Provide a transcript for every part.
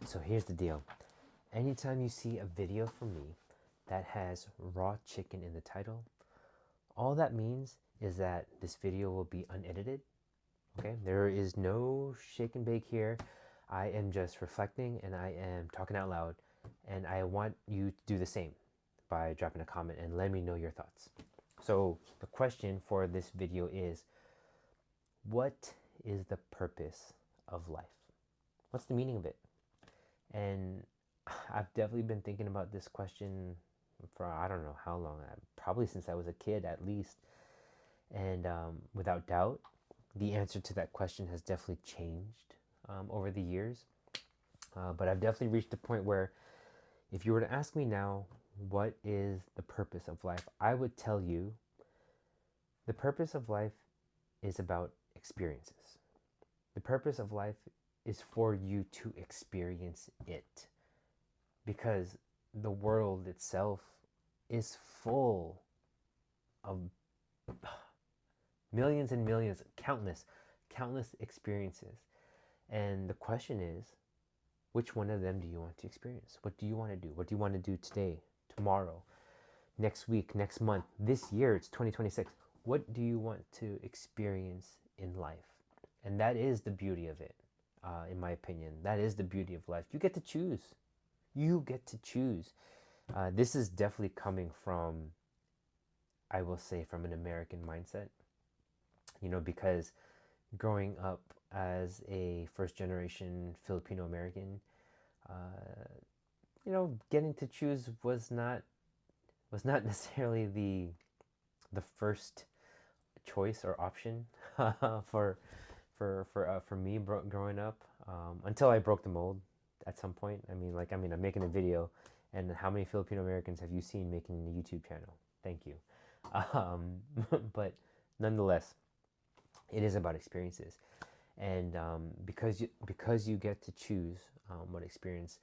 So here's the deal. Anytime you see a video from me that has raw chicken in the title, all that means is that this video will be unedited. Okay, there is no shake and bake here. I am just reflecting and I am talking out loud, and I want you to do the same by dropping a comment and let me know your thoughts. So the question for this video is, what is the purpose of life? What's the meaning of it? And I've definitely been thinking about this question for I don't know how long, probably since I was a kid at least. And without doubt, the answer to that question has definitely changed over the years. But I've definitely reached a point where if you were to ask me now, what is the purpose of life? I would tell you the purpose of life is about experiences. The purpose of life is for you to experience it, because the world itself is full of millions and millions, countless experiences. And the question is, which one of them do you want to experience? What do you want to do? What do you want to do today, tomorrow, next week, next month, this year? It's 2026. What do you want to experience in life? And that is the beauty of it, in my opinion. That is the beauty of life. You get to choose. You get to choose. This is definitely coming from, I will say, from an American mindset, because growing up as a first generation Filipino American, getting to choose was not necessarily the first choice or option for for me growing up, until I broke the mold at some point. I'm making a video, and how many Filipino Americans have you seen making a YouTube channel? Thank you. Um, but nonetheless, it is about experiences, and because you get to choose what experience,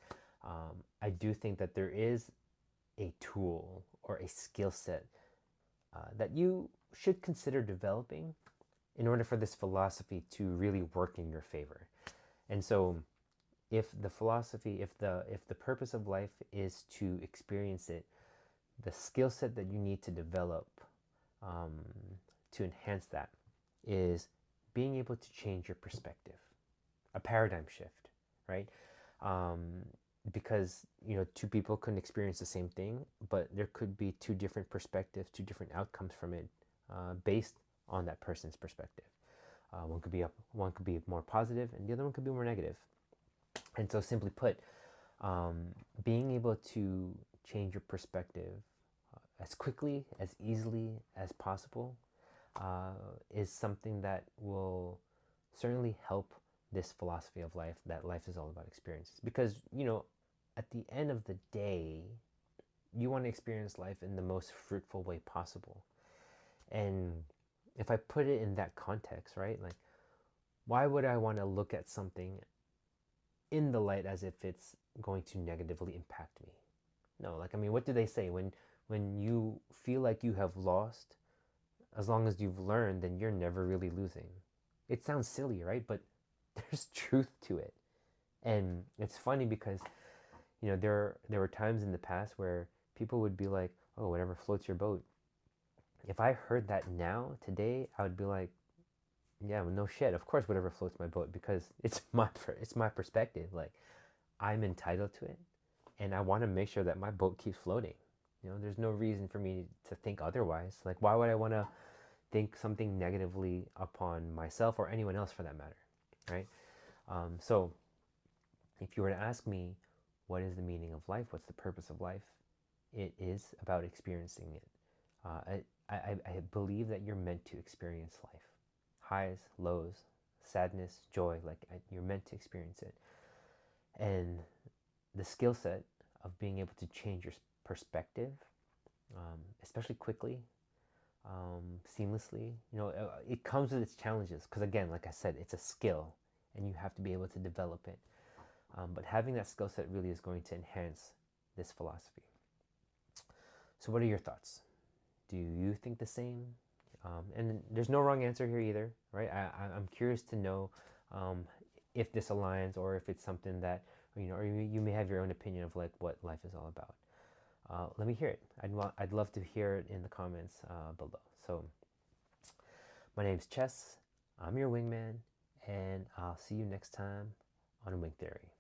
I do think that there is a tool or a skill set that you should consider developing in order for this philosophy to really work in your favor. And so, if the philosophy, if the purpose of life is to experience it, the skill set that you need to develop um, to enhance that is being able to change your perspective, a paradigm shift, right? Um, because two people couldn't experience the same thing, but there could be two different perspectives, two different outcomes from it, based on that person's perspective. One could be more positive, and the other one could be more negative. And so, simply put, being able to change your perspective as quickly, as easily as possible, uh, is something that will certainly help this philosophy of life, that life is all about experiences. Because, at the end of the day, you want to experience life in the most fruitful way possible. And if I put it in that context, right, like, why would I want to look at something in the light as if it's going to negatively impact me? No, what do they say? When you feel like you have lost, as long as you've learned, then you're never really losing. It sounds silly, right? But there's truth to it. And it's funny because, there were times in the past where people would be like, "Oh, whatever floats your boat." If I heard that now, today, I would be like, "Yeah, well, no shit. Of course, whatever floats my boat, because it's my perspective. Like, I'm entitled to it, and I want to make sure that my boat keeps floating. There's no reason for me to think otherwise. Like, why would I want to think something negatively upon myself or anyone else for that matter, right? So, if you were to ask me, what is the meaning of life? What's the purpose of life? It is about experiencing it. I believe that you're meant to experience life, highs, lows, sadness, joy. Like, you're meant to experience it, and the skill set of being able to change your perspective, especially quickly, seamlessly. It comes with its challenges because, again, like I said, it's a skill, and you have to be able to develop it. But having that skill set really is going to enhance this philosophy. So, what are your thoughts? Do you think the same? And there's no wrong answer here either, right? I'm curious to know, if this aligns, or if it's something that or you may have your own opinion of like what life is all about. Let me hear it. I'd love to hear it in the comments below. So my name's Chess. I'm your wingman, and I'll see you next time on Wing Theory.